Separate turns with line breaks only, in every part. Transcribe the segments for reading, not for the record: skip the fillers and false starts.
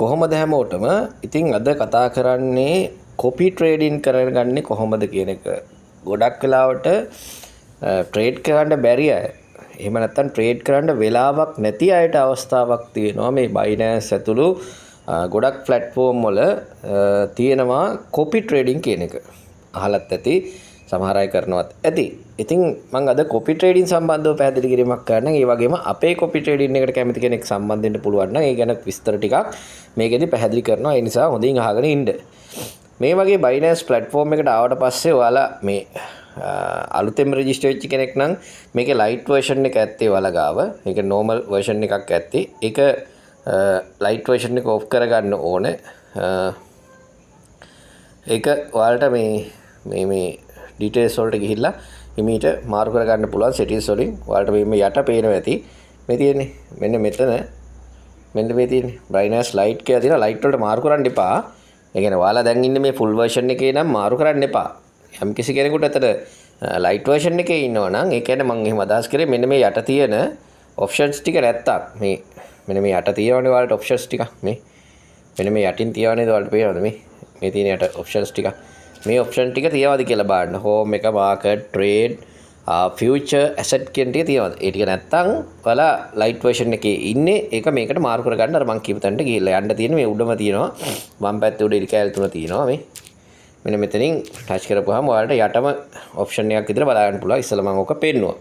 කොහොමද හැමෝටම ඉතින් අද කතා කරන්නේ කොපි ට්‍රේඩින් කරගන්නේ කොහොමද කියන එක. ගොඩක් වෙලාවට ට්‍රේඩ් කරන්න බැරි අය එහෙම නැත්නම් ට්‍රේඩ් කරන්න වෙලාවක් නැති අයට අවස්ථාවක් තියෙනවා මේ බයිනෑන්ස් ඇතුළු ගොඩක් ප්ලැට්ෆෝම් වල තියෙනවා කොපි ට්‍රේඩින් කියන එක. අහලත් ඇති සමහර අය කරනවත් ඇති. ඉතින් මම අද කොපි ට්‍රේඩින් සම්බන්ධව පැහැදිලි කිරීමක් කරන්න. ඒ වගේම අපේ කොපි ට්‍රේඩින් එකට කැමති කෙනෙක් සම්බන්ධ වෙන්න පුළුවන් නම් ඒ ගැන විස්තර ටිකක් මේකෙදි පැහැදිලි කරනවා. ඒ නිසා හොඳින් අහගෙන ඉන්න. මේ වගේ බයිනෑන්ස් ප්ලැට්ෆෝම් එකට ආවට පස්සේ ඔයාලා මේ අලුතෙන් රෙජිස්ටර් වෙච්ච කෙනෙක් නම් මේකේ ලයිට් වර්ෂන් එක ඇත්තේ ඔයාලා ගාව. මේක නෝමල් වර්ෂන් එකක් ඇත්තේ. ඒක ලයිට් වර්ෂන් එක ඔෆ් කරගන්න ඕනේ. ඒක ඔයාලට මේ ඩීටේල්ස් වලට ගිහිල්ලා හිමීට මාරු කරගන්න පුළුවන් සෙටින්ස් වලින්. ඔයාලට මේ යට පේනවා ඇති. මේ තියෙන්නේ මෙන්න මෙතන මෙන්න මේ තියෙන්නේ බ්‍රයිට්නස් ලයිට් කියලා තියෙනවා. ලයිට් වලට මාරු කරන්න එපා. ඒ කියන්නේ ඔයාලා දැන් ඉන්නේ මේ ෆුල් වර්ෂන් එකේ නම් මාරු කරන්න එපා. යම් කිසි කෙනෙකුට අතට ලයිට් වර්ෂන් එකේ ඉන්නවා නම් ඒ කියන්නේ මම එහෙම අදහස් කරේ මෙන්න මේ යට තියෙන ඔප්ෂන්ස් ටික නැත්තම් මේ මෙන්න මේ යට තියෙනවනේ ඔයාලට ඔප්ෂන්ස් ටික මේ මෙන්න මේ යටින් තියවනේ ඔයාලට පේනවද මේ තියෙන යට ඔප්ෂන්ස් ටික මේ ඔප්ෂන් ටික තියවද කියලා බලන්න. හෝම් එක, මාකට්, ට්‍රේඩ්, ෆියුචර්, ඇසෙට් කියන ටික තියවද? ඒ ටික නැත්තම් ඔයාලා ලයිට් වර්ෂන් එකේ ඉන්නේ ඒක මේකට මාරු කරගන්න අර මම කියපු තැනට ගිහිල්ලා යන්න තියෙන මේ උඩම තියෙනවා වම් පැත්තේ උඩ ඉරිකැල් තුන තියෙනවා මේ මෙන්න මෙතනින් ටච් කරපුවාම ඔයාලට යටම ඔප්ෂන් එකක් විතර බලා ගන්න පුළුවන්. ඉස්සෙල්ලා මම ඔක පෙන්නුවා.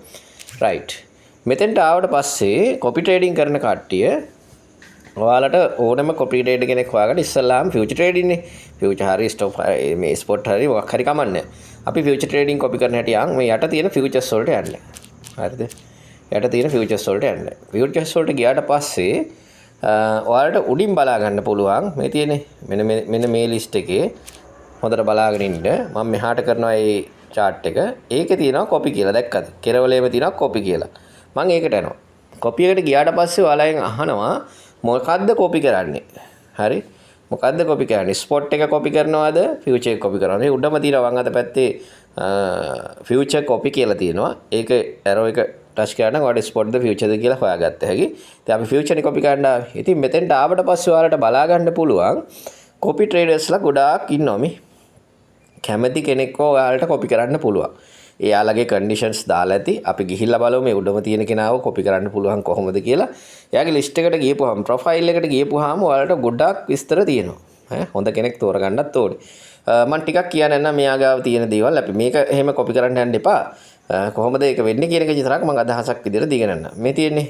රයිට්. මෙතෙන්ට ආවට පස්සේ කොපි ට්‍රේඩින් කරන කට්ටිය ඔයාලට ඕනම කොපි ට්‍රේඩ් කෙනෙක් හොයාගන්න ඉස්සෙල්ලාම ෆියුචර් ට්‍රේඩින් නේ. ෆියුචර් හරි ස්ටොක් මේ ස්පොට් හරි මොකක් හරි කමන්නේ. අපි ෆියුචර් ට්‍රේඩින් කොපි කරන හැටි යන් මේ යට තියෙන ෆියුචර්ස් වලට යන්න. හරිද? යට තියෙන ෆියුචර්ස් වලට යන්න. ෆියුචර්ස් වලට ගියාට පස්සේ ඔයාලට උඩින් බලා ගන්න පුළුවන් මේ තියෙන්නේ මෙන්න මේ ලිස්ට් එකේ හොඳට බලාගෙන ඉන්න. මම මෙහාට කරනවා මේ chart එක. ඒකේ තියෙනවා copy කියලා දැක්කද? කෙරවලේම තියෙනවා copy කියලා. මම ඒකට යනවා. copy එකට ගියාට පස්සේ ඔයාලෙන් අහනවා මොකද්ද copy කරන්නේ? හරි? මොකද්ද copy කරන්නේ? spot එක copy කරනවද? future එක copy කරනවද? මේ උඩම තියෙනවා වම් අත පැත්තේ future copy කියලා තියෙනවා. ඒක arrow එක touch කරන ඔයාලට spot ද future ද කියලා හොයාගත්ත හැකි. ඉතින් අපි future එක copy කරන්න ආවේ. ඉතින් මෙතෙන්ට ආවට පස්සේ ඔයාලට බලා ගන්න පුළුවන් copy traders ලා ගොඩාක් ඉන්නවා මේ. කැමති කෙනෙක්ව ඔයාලට කොපි කරන්න පුළුවන්. එයාලගේ කන්ඩිෂන්ස් දාලා ඇති. අපි ගිහිල්ලා බලමු මේ උඩම තියෙන කෙනාව කොපි කරන්න පුළුවන් කොහොමද කියලා. එයාගේ ලිස්ට් එකට ගියපුවාම ප්‍රොෆයිල් එකට ගියපුවාම ඔයාලට ගොඩක් විස්තර තියෙනවා. හොඳ කෙනෙක් තෝරගන්නත් ඕනේ. මම ටිකක් කියන්න නම් මෙයා ගාව තියෙන දේවල් අපි මේක එහෙම කොපි කරන්න යන්න එපා. කොහොමද ඒක වෙන්නේ කියන එක විතරක් මම අදහසක් විදිහට දීගෙන යන්න. මේ තියෙන්නේ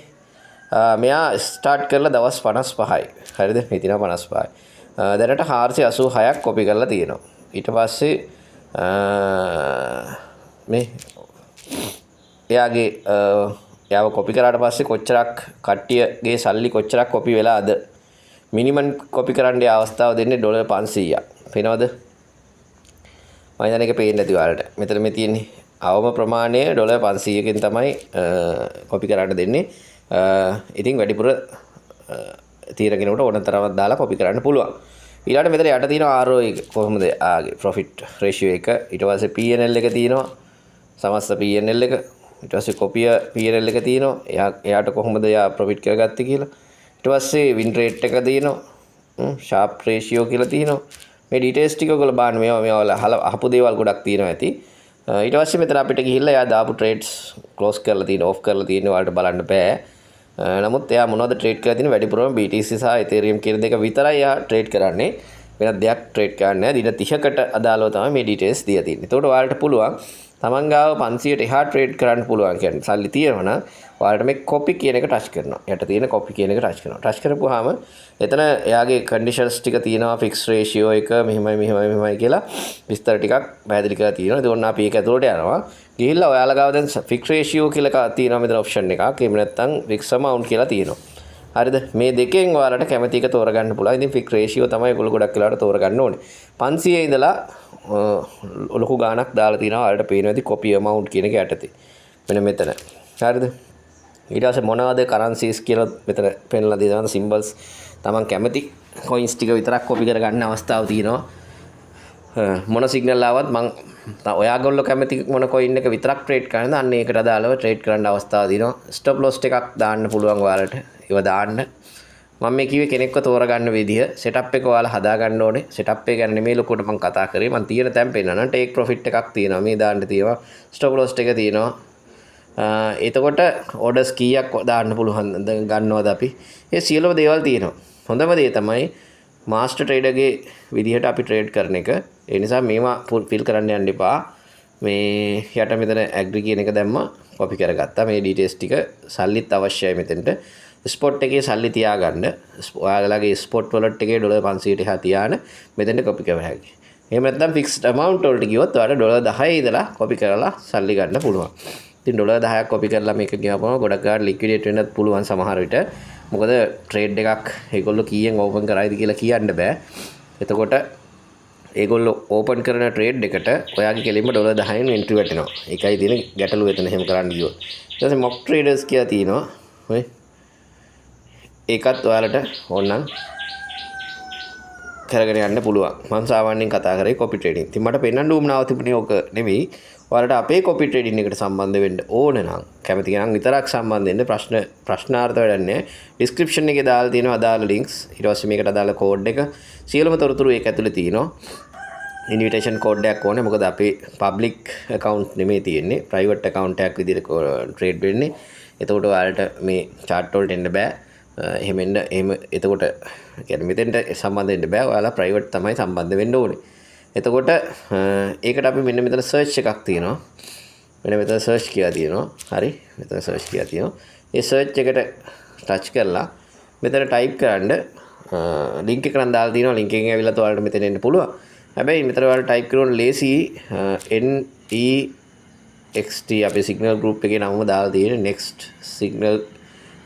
මෙයා ස්ටාර්ට් කරලා දවස් 55යි. හරිද? මේ තියෙනවා 55යි. දැනට 486ක් කොපි කරලා තියෙනවා. ඊට පස්සේ මේ එයාව කොපි කරාට පස්සේ කොච්චරක් කට්ටියගේ සල්ලි කොච්චරක් කොපි වෙලාද? මිනිමම් කොපි කරන්න අවස්ථාව දෙන්නේ $500ක්. පේනවද? මම දැන් ඒක පේන්නේ නැති ඔයාලට. මෙතන මේ තියෙන්නේ අවම ප්‍රමාණය $500කින් තමයි කොපි කරන්න දෙන්නේ. ඉතින් වැඩිපුර තීරගෙනට ඕන තරමක් දාලා කොපි කරන්න පුළුවන්. ඊළඟට මෙතන යට තියෙනවා ROI කොහොමද ආගේ profit ratio එක. ඊට පස්සේ P&L එක තියෙනවා. සමස්ත P&L එක. ඊට පස්සේ කොපිය P&L එක තියෙනවා. එයාට කොහොමද එයා profit කරගත්තේ කියලා. ඊට පස්සේ win rate එක තියෙනවා. sharp ratio කියලා තියෙනවා. මේ details ටික ඔයගොල්ලෝ බලන්න මේවා අහපු දේවල් ගොඩක් තියෙනවා ඇති. ඊට පස්සේ මෙතන අපිට ගිහිල්ලා එයා දාපු trades close කරලා තියෙන off කරලා තියෙන ඔයාලට බලන්න බෑ. නමුත් එයා මොනවද ට්‍රේඩ් කරලා තියෙන්නේ? වැඩිපුරම BTC සහ Ethereum කියන දෙක විතරයි එයා ට්‍රේඩ් කරන්නේ. වෙනත් දෙයක් ට්‍රේඩ් කරන්නේ නැහැ. දින 30කට අදාළව තමයි මේ ඩීටේල්ස් දීලා තියෙන්නේ. ඒතකොට ඔයාලට පුළුවන් තමන් ගාව 500ට එහා ට්‍රේඩ් කරන්න පුළුවන් කියන්නේ. සල්ලි තියෙනවා නම් ඔයාලට මේ copy කියන එක ටච් කරනවා. යට තියෙන copy කියන එක ටච් කරනවා. ටච් කරපුවාම එතන එයාගේ conditions ටික තියෙනවා. fix ratio එක මෙහෙමයි කියලා විස්තර ටිකක් පැහැදිලි කරලා තියෙනවා. ඒක ඕන අපි ඒක ඇතුළට යනවා. ගිහිල්ලා ඔයාලා ගාව දැන් fix ratio කියලා තියෙනවා මෙතන option එකක්. එහෙම නැත්නම් fix amount කියලා තියෙනවා. හරිද? මේ දෙකෙන් ඔයාලට කැමති එක තෝරගන්න පුළුවන්. ඉතින් fix ratio තමයි ඔයගොල්ලෝ ගොඩක් වෙලාවට තෝරගන්න ඕනේ. 500 ඉඳලා ලොකු ගාණක් දාලා තිනවා. ඔයාලට පේනවා ඇති copy amount කියන එක යටතේ. මෙන්න මෙතන. හරිද? ඊට පස්සේ මොනවද currencies කියලා මෙතන පෙන්ලා දෙනවා. symbols තමන් කැමති coins ටික විතරක් copy කරගන්න අවස්ථාව තියෙනවා. මොන සිග්නල් ආවත් මම ඔයාගොල්ලෝ කැමති මොන coin එක විතරක් ට්‍රේඩ් කරනද අන්න ඒකට අදාළව ට්‍රේඩ් කරන්න අවස්ථාව දිනවා. ස්ටොප් ලොස් එකක් දාන්න පුළුවන් ඔයාලට. ඒව දාන්න. මම මේ කිව්වේ කෙනෙක්ව තෝරගන්න විදිහ setup එක ඔයාලා හදා ගන්න ඕනේ. setup එක ගැන නෙමෙයි ලොකුට මම කතා කරේ. මම තියෙන තැන් පෙන්නනවා. take profit එකක් තියෙනවා. මේ දාන්න තියෙනවා. stop loss එක තියෙනවා. එතකොට orders කීයක් දාන්න පුළුවන් ගන්නවද අපි? ඒ සියලුම දේවල් තියෙනවා. හොඳම දේ තමයි master trader ගේ විදිහට අපි trade කරන එක. ඒ නිසා මේවා fill කරන්න යන්න එපා. මේ යට මෙතන agree කියන එක දැම්මා. copy කරගත්තා. මේ details ටික සල්ලිත් අවශ්‍යයි මෙතෙන්ට. ස්පොට් එකේ සල්ලි තියාගන්න. ඔයාලගේ ස්පොට් වලට් එකේ $500ට එහා තියාන මෙතෙන්ට copy කරව හැකියි. එහෙම නැත්නම් fixed amount වලට ගියොත් ඔයාලට $10 ඉඳලා copy කරලා සල්ලි ගන්න පුළුවන්. ඉතින් $10ක් copy කරලා මේක ගියාම ගොඩක් ගාඩ liquidate වෙන්නත් පුළුවන් සමහර විට. මොකද trade එකක් ඒගොල්ලෝ කීයෙන් open කරයිද කියලා කියන්න බෑ. එතකොට ඒගොල්ලෝ open කරන trade එකට ඔයාගේ කෙලින්ම $10න් entry වැටෙනවා. ඒකයි තියෙන ගැටලුව එතන එහෙම කරන්න ගියොත්. ඊට පස්සේ mock traders කියලා තියෙනවා. ඔය ඒකත් ඔයාලට ඕනනම් කරගෙන යන්න පුළුවන්. මම සාමාන්‍යයෙන් කතා කරේ copy trading. ඉතින් මට පෙන්වන්න උවමනාව තිබුණේ ඕක නෙමෙයි. ඔයාලට අපේ copy trading එකට සම්බන්ධ වෙන්න ඕන නම් කැමති කෙනා විතරක් සම්බන්ධ වෙන්න ප්‍රශ්නාර්ථ වැඩන්නේ. description එකේ දාලා තියෙනවා අදාළ links. ඊට පස්සේ මේකට අදාළ code එක සියලුම තොරතුරු ඒක ඇතුලේ තියෙනවා. invitation code එකක් ඕනේ. මොකද අපේ public account නෙමෙයි තියෙන්නේ. private account එකක් විදිහට trade වෙන්නේ. එතකොට ඔයාලට මේ chart වලට එන්න බෑ. එහෙම එතකොට කියන්නේ මෙතෙන්ට සම්බන්ධ වෙන්න බෑ. ඔයාලා ප්‍රයිවට් තමයි සම්බන්ධ වෙන්න ඕනේ. එතකොට ඒකට අපි මෙන්න මෙතන සර්ච් එකක් තියෙනවා. මෙන්න මෙතන සර්ච් කියලා තියෙනවා. හරි. මෙතන සර්ච් කියලා තියෙනවා. ඒ සර්ච් එකට ටච් කරලා මෙතන ටයිප් කරන්න ලින්ක් එක නම් දාලා තියෙනවා. ලින්ක් එකෙන් ඇවිල්ලා ඔයාලට මෙතන එන්න පුළුවන්. හැබැයි මෙතන ඔයාලා ටයිප් කරන ලේසි NEXT අපේ සිග්නල් ගෲප් එකේ නමම දාලා තියෙන next signal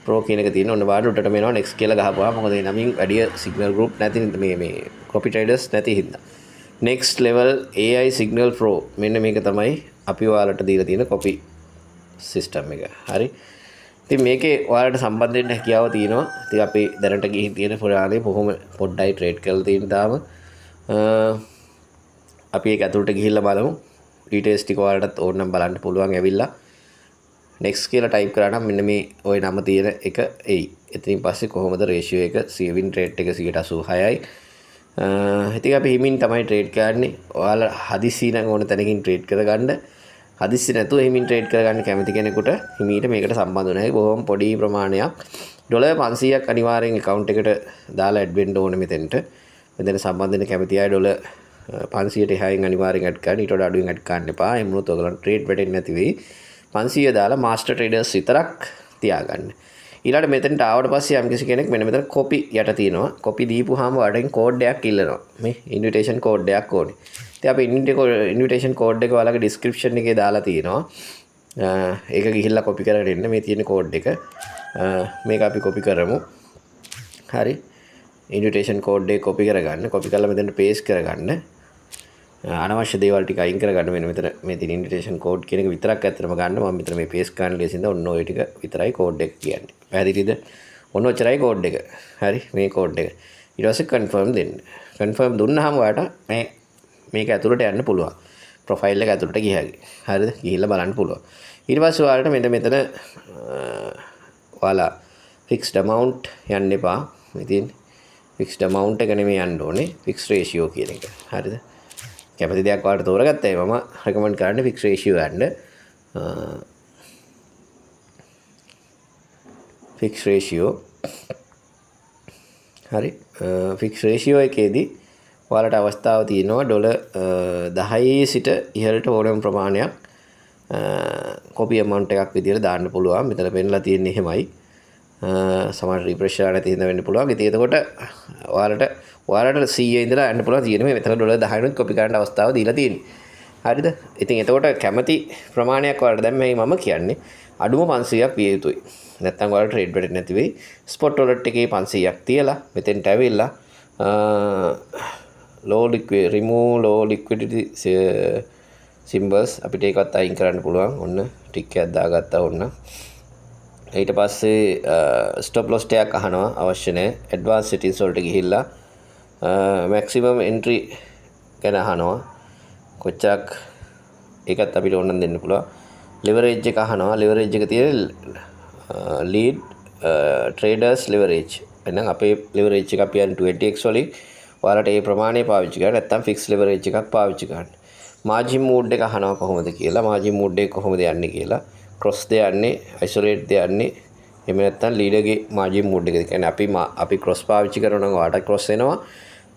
pro කියන එක තියෙන ඔන්න වාඩි උඩට මේනවා next කියලා ගහපුවා. මොකද ඒ නමින් වැඩි signal group නැති මේ copy traders නැති හින්දා. next level AI signal pro මෙන්න මේක තමයි අපි ඔයාලට දීලා තියෙන copy system එක. හරි. ඉතින් මේකේ ඔයාලට සම්බන්ධ වෙන්න හැකියාව තියෙනවා. ඉතින් අපි දැනට ගිහින් තියෙන පුරාණේ බොහොම පොඩ්ඩයි trade කරලා තියෙන තාම. අපි ඒක ඇතුළට ගිහිල්ලා බලමු. details ටික ඔයාලටත් ඕනනම් බලන්න පුළුවන් ඇවිල්ලා. next කියලා type කරා නම් මෙන්න මේ ওই නම තියෙන එක එයි. එතනින් පස්සේ කොහොමද ratio එක saving rate එක 86යි. ඉතින් අපි හිමින් තමයි trade කරන්නේ. ඔයාලා හදිසි නම් ඕන තැනකින් trade කරගන්න. හදිසි නැතුව හිමින් trade කරගන්න කැමති කෙනෙකුට හිමීට මේකට සම්බන්ධ වෙනවා. බොහොම පොඩි ප්‍රමාණයක් $500ක් අනිවාර්යෙන් account එකට දාලා add වෙන්න ඕනේ මෙතෙන්ට. මෙතන සම්බන්ධ වෙන්න කැමති අය $500ට එහායින් අනිවාර්යෙන් add කරන්න. ඊට වඩා අඩුවෙන් add කරන්න එපා. එහෙම වුණොත් ඔයගලන්ට trade වැටෙන්නේ නැති වෙයි. 500 දාලා master traders විතරක් තියාගන්න. ඊළඟට මෙතනට ආවට පස්සේ යම් කිසි කෙනෙක් මෙන්න මෙතන copy යට තියෙනවා. copy දීපුවාම වඩෙන් code එකක් ඉල්ලනවා. මේ invitation code එකක් ඕනේ. ඉතින් අපි invitation code එක ඔයාලගේ description එකේ දාලා තියෙනවා. ඒක ගිහිල්ලා copy කරගෙන ඉන්න මේ තියෙන code එක. මේක අපි copy කරමු. හරි. invitation code එක copy කරගන්න. copy කරලා මෙතනට paste කරගන්න. අනවශ්‍ය දේවල් ටික අයින් කරගන්න වෙන මෙතන මේ තියෙන invitation code කියන එක විතරක් ඇත්තටම ගන්න මම මෙතන මේ paste කරන්න ලේසින්ද ඔන්න ඔය ටික විතරයි code එක කියන්නේ. පැහැදිලිද? ඔන්න ඔච්චරයි code එක. හරි මේ code එක. ඊට පස්සේ confirm දෙන්න. confirm දුන්නාම ඔයාලට මේක ඇතුළට යන්න පුළුවන්. profile එක ඇතුළට ගියාගේ. හරිද? ගිහිල්ලා බලන්න පුළුවන්. ඊට පස්සේ ඔයාලට මෙතන ඔයාලා fixed amount යන්න එපා. ඉතින් fixed amount එක නෙමෙයි යන්න ඕනේ. fixed ratio කියන එක. හරිද? කැමති දෙයක් ඔයාලට තෝරගත්තා මම රෙකමන්ඩ් කරන්නේ fixed ratio ගන්න. fixed ratio හරි fixed ratio එකේදී ඔයාලට අවස්ථාව තියෙනවා $10 සිට ඉහළට ඕනෑම ප්‍රමාණයක් copy amount එකක් විදියට දාන්න පුළුවන්. මෙතන පෙන්නලා තියෙන්නේ එහෙමයි. සමහර refresh කරලා නැති හින්දා වෙන්න පුළුවන්. ඉතින් එතකොට ඔයාලට 100 ඉඳලා යන්න පුළුවන්. තියෙන මේ මෙතන $10 නුත් copy කරන්න අවස්ථාව දීලා තියෙන්නේ. හරිද? ඉතින් එතකොට කැමති ප්‍රමාණයක් ඔයාලට දැන් මේ මම කියන්නේ අඩුම 500ක් විය යුතුයි. නැත්නම් ඔයාලට trade වෙන්නේ නැති වෙයි. spot wallet එකේ 500ක් තියලා මෙතෙන්ට ඇවිල්ලා remove low liquidity symbols අපිට ඒකත් අයින් කරන්න පුළුවන්. ඔන්න ටික් එකක් දාගත්තා ඔන්න. ඊට පස්සේ stop loss එකක් අහනවා අවශ්‍ය නැහැ. advanced settings වලට ගිහිල්ලා maximum entry ගැන අහනවා. කොච්චරක් ඒකත් අපිට ඕනනම් දෙන්න පුළුවන්. leverage එක අහනවා. leverage එක තියෙන lead traders leverage එහෙනම් අපේ leverage එක අපි යන 20x වලින් ඔයාලට ඒ ප්‍රමාණය පාවිච්චි කරන්න නැත්නම් fixed leverage එකක් පාවිච්චි කරන්න. margin mode එක අහනවා කොහොමද කියලා. margin mode එක කොහොමද යන්නේ කියලා. cross ද යන්නේ, isolate ද යන්නේ. එහෙම නැත්නම් leader ගේ margin mode එකද. කියන්නේ අපි cross පාවිච්චි කරනවා නම් ඔයාලට cross එනවා.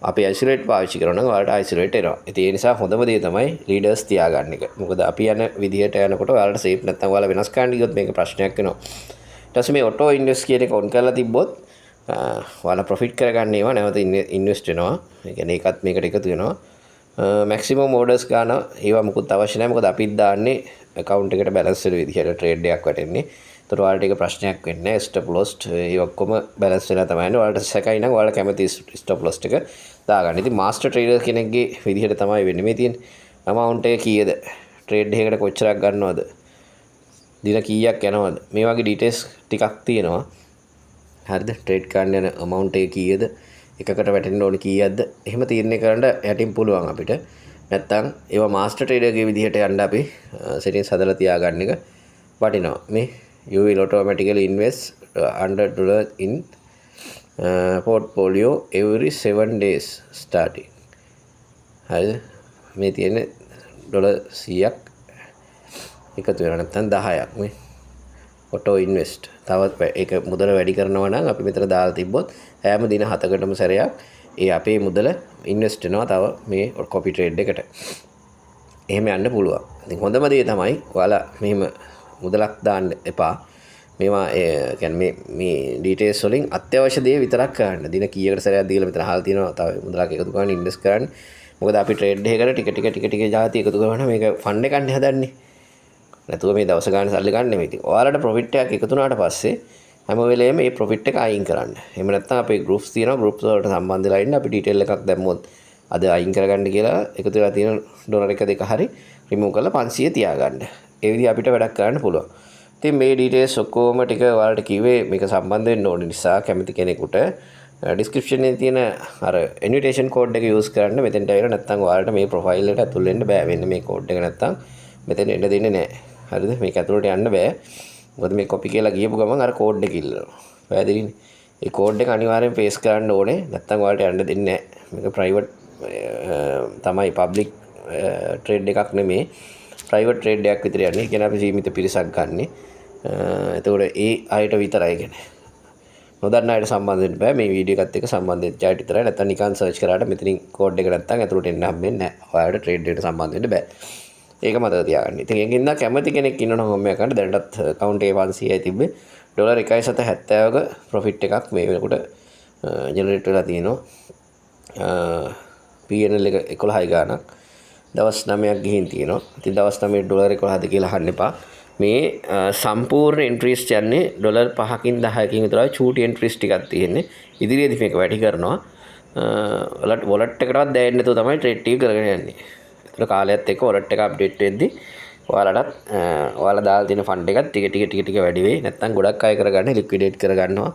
අපි isolate පාවිච්චි කරනවා නම් ඔයාලට isolate එනවා. ඉතින් ඒ නිසා හොඳම දේ තමයි leaders තියාගන්න එක. මොකද අපි යන විදිහට යනකොට ඔයාලට safe නැත්නම් ඔයාලා වෙනස් කරන්න ගියොත් මේක ප්‍රශ්නයක් වෙනවා. ඊට පස්සේ මේ auto invest කියන එක on කරලා තිබ්බොත් ඔයාලා profit කරගන්න ඒවා නැවත invest වෙනවා. ඒ කියන්නේ ඒකත් මේකට එකතු වෙනවා. maximum orders ගන්න ඒවා මුකුත් අවශ්‍ය නැහැ. මොකද අපිත් දාන්නේ account එකට balance වෙන විදිහට trade එකක් වැටෙන්නේ. ඒතර ඔයාලට ඒක ප්‍රශ්නයක් වෙන්නේ නැහැ. stop loss ඒ ඔක්කොම balance වෙලා තමයි යන්නේ. ඔයාලට සැකයි නම් ඔයාලා කැමති stop loss එක දාගන්න. ඉතින් master trader කෙනෙක්ගේ විදිහට තමයි වෙන්නේ මේ තියෙන්නේ. amount එක කීයද? trade එකකට කොච්චරක් ගන්නවද? දින කීයක් යනවද? මේ වගේ details ටිකක් තියෙනවා. හරිද? trade කරන්න යන amount එක කීයද? එකකට වැටෙන්න ඕනේ කීයක්ද? එහෙම තීරණය කරන්න යටින් පුළුවන් අපිට. නැත්තම් ඒවා master trader ගේ විදිහට යන්න අපි settings හදලා තියාගන්න එක වටිනවා. මේ you will automatically invest $100 in portfolio every 7 days starting. හරිද? මේ තියෙන $100ක් එකතු වෙනවා නැත්නම් 10ක් මේ auto invest. තවත් ඒක මුදල වැඩි කරනවා නම් අපි මෙතන දාලා තිබ්බොත් හැම දින 7කටම සැරයක් ඒ අපේ මුදල ඉන්වෙස්ට් වෙනවා තව මේ copy trade එකට. එහෙම යන්න පුළුවන්. ඉතින් හොඳම දේ තමයි ඔයාලා මෙහෙම මුදලක් දාන්න එපා. මේවා කියන්නේ මේ details වලින් අත්‍යවශ්‍ය දේ විතරක් කරන්න. දින කීයකට සැරයක් දීලා මෙතන අහලා තියෙනවා තව මුදලක් එකතු කරන්න ඉන්වෙස්ට් කරන්න. මොකද අපි trade එකකට ටික ජාති එකතු කරනවා මේක ෆන්ඩ් එකක් නේ හදන්නේ. නැතුව මේ දවස ගන්න සල්ලි ගන්න නෙමෙයි. ඉතින් ඔයාලට ප්‍රොෆිට් එකක් එකතු වුණාට පස්සේ හැම වෙලේම මේ ප්‍රොෆිට් එක අයින් කරන්න. එහෙම නැත්නම් අපේ groups තියෙනවා. groups වලට සම්බන්ධ වෙලා ඉන්න අපි detail එකක් දැම්මොත් අද අයින් කරගන්න කියලා එකතු වෙලා තියෙන ඩොලර් එක දෙක හරි remove කරලා 500 තියාගන්න. ඒ විදිහ අපිට වැඩක් කරන්න පුළුවන්. ඉතින් මේ details ඔක්කොම ටික ඔයාලට කිව්වේ මේක සම්බන්ධ වෙන්න ඕන නිසා කැමති කෙනෙකුට description එකේ තියෙන අර invitation code එක use කරන්න මෙතෙන්ට ඇවිල්ලා නැත්නම් ඔයාලට මේ profile එකට ඇතුල් වෙන්න බෑ. මෙන්න මේ code එක නැත්නම් මෙතෙන් එන්න දෙන්නේ නැහැ. හරිද? මේක ඇතුළට යන්න බෑ. මොකද මේ copy කියලා ගියපු ගමන් අර code එක ඉල්ලනවා. පැහැදිලිනේ? ඒ code එක අනිවාර්යෙන් paste කරන්න ඕනේ. නැත්නම් ඔයාලට යන්න දෙන්නේ නැහැ. මේක private තමයි public trade එකක් නෙමෙයි. private trade එකක් විතර යන්නේ. ඒ කියන්නේ අපි සීමිත පිරිසක් ගන්නෙ. එතකොට ඒ අයට විතරයි කියන්නේ. නොදන්න අයට සම්බන්ධ වෙන්න බෑ. මේ වීඩියෝ එකත් එක්ක සම්බන්ධ වෙච්ච අයට විතරයි. නැත්නම් නිකන් search කරාට මෙතනින් code එක නැත්නම් ඇතුළට එන්න හම්බෙන්නේ නැහැ. ඔයාලට trade එකට සම්බන්ධ වෙන්න බෑ. ඒක මතක තියාගන්න. ඉතින් ඒකින්ද කැමති කෙනෙක් ඉන්නවනම් මම මේකට දැනටත් account එක 500යි තිබ්බේ. ඩොලර් 1.70ක profit එකක් මේ වෙනකොට generate වෙලා තියෙනවා. PNL එක 11යි ගාණක්. දවස් 9ක් ගිහින් තියෙනවා. ඉතින් දවස් 9 ඩොලර් 11ද කියලා අහන්න එපා. මේ සම්පූර්ණ entries යන්නේ ඩොලර් 5කින් 10කින් විතරයි චූටි entries ටිකක් තියෙන්නේ. ඉදිරියේදී මේක වැඩි කරනවා. wallet එකටවත් දැනෙන්නේ නැතුව තමයි trade ටික කරගෙන යන්නේ. ඒතර කාලයත් එක්ක wallet එක අප්ඩේට් වෙද්දී ඔයාලටත් ඔයාලා දාලා තියෙන ෆන්ඩ් එකත් ටික වැඩි වෙයි. නැත්නම් ගොඩක් අය කරගන්න ලික්විඩේට් කරගන්නවා.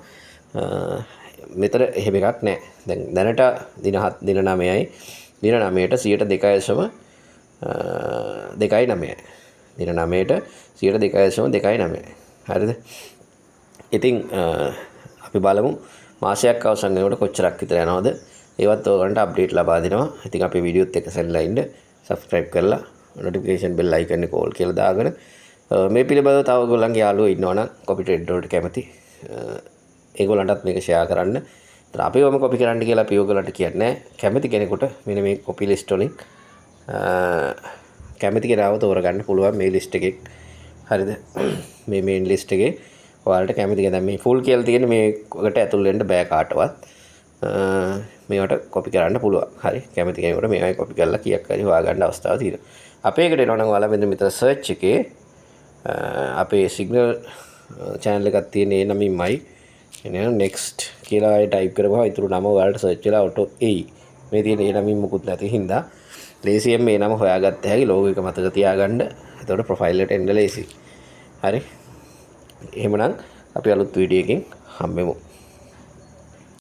මෙතන එහෙම එකක් නැහැ. දැන් දැනට දින 9යි. දින 9ට 2.2.9යි. දින 9ට 2.2.9. හරිද? ඉතින් අපි බලමු මාසයක් අවසන් වෙනකොට කොච්චරක් විතර යනවද? ඒවත් ඔයගලන්ට අප්ඩේට් ලබා දෙනවා. ඉතින් අපේ වීඩියෝත් එක්ක සෙල්ලා ඉන්න subscribe කරලා notification bell icon එක all කියලා දාගෙන මේ පිළිබඳව තව ඔයගොල්ලන්ගේ යාළුවෝ ඉන්නවනම් copy trade වලට කැමති ඒගොල්ලන්ටත් මේක share කරන්න. ඒතර අපිවම copy කරන්න කියලා අපි ඔයගොල්ලන්ට කියන්නේ කැමති කෙනෙකුට මෙන්න මේ copy list වලින් කැමති කෙනාව තෝරගන්න පුළුවන් මේ list එකේ. හරිද? මේ main list එකේ ඔයාලට කැමති කෙනා මේ full කියලා තියෙන මේකට ඇතුල් වෙන්න බෑ කාටවත්. මේවට copy කරන්න පුළුවන්. හරි. කැමති කෙනෙකුට මේවයි copy කරලා කීයක් හරි හොයාගන්න අවස්ථාවක් තියෙනවා. අපේ එකට එනවා නම් ඔයාලා මෙතන search එකේ අපේ signal channel එකක් තියෙන ඒ නමින්මයි එනවා next කියලා ආයෙ type කරපුවා ඊටු නම ඔයාලට search වෙලා auto එයි. මේ තියෙන ඒ නමින් මුකුත් නැති හින්දා ලේසියෙන් මේ නම හොයාගත්ත හැකි logo එක මතක තියාගන්න. එතකොට profile එකට එන්න ලේසි. හරි. එහෙමනම් අපි අලුත් වීඩියෝ එකකින් හම්බෙමු.